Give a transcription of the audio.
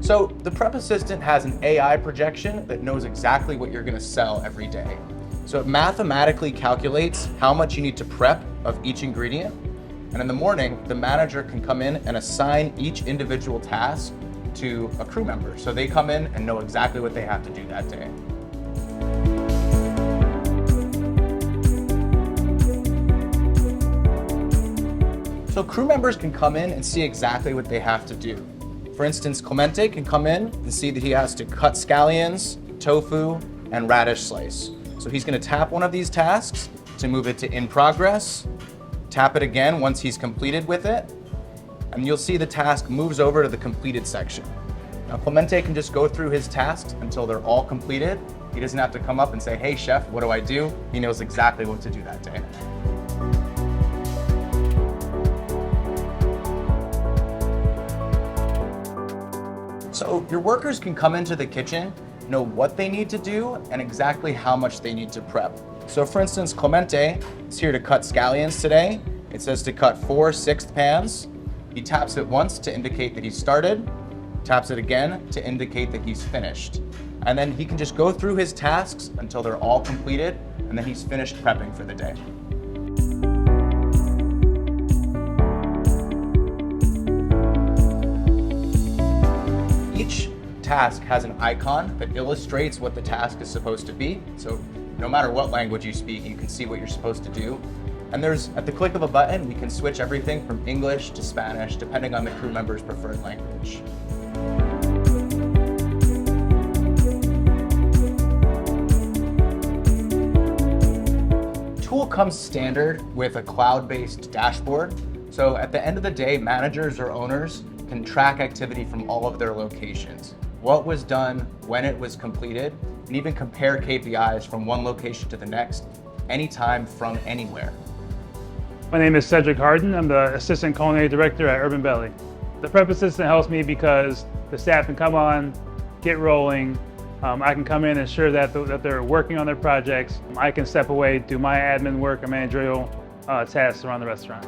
So the prep assistant has an AI projection that knows exactly what you're going to sell every day. So it mathematically calculates how much you need to prep of each ingredient. And in the morning, the manager can come in and assign each individual task to a crew member. So they come in and know exactly what they have to do that day. So crew members can come in and see exactly what they have to do. For instance, Clemente can come in and see that he has to cut scallions, tofu, and radish slice. So he's going to tap one of these tasks to move it to in progress, tap it again once he's completed with it, and you'll see the task moves over to the completed section. Now Clemente can just go through his tasks until they're all completed. He doesn't have to come up and say, "Hey chef, what do I do?" He knows exactly what to do that day. So your workers can come into the kitchen, know what they need to do and exactly how much they need to prep. So for instance, Clemente is here to cut scallions today. It says to cut 4 6th pans. He taps it once to indicate that he's started, taps it again to indicate that he's finished. And then he can just go through his tasks until they're all completed, and then he's finished prepping for the day. Each task has an icon that illustrates what the task is supposed to be. So no matter what language you speak, you can see what you're supposed to do. And at the click of a button, we can switch everything from English to Spanish, depending on the crew member's preferred language. Tool comes standard with a cloud-based dashboard. So at the end of the day, managers or owners can track activity from all of their locations. What was done, when it was completed, and even compare KPIs from one location to the next, anytime from anywhere. My name is Cedric Harden. I'm the Assistant Culinary Director at Urbanbelly. The prep assistant helps me because the staff can come on, get rolling. I can come in and ensure that they're working on their projects. I can step away, do my admin work and managerial tasks around the restaurant.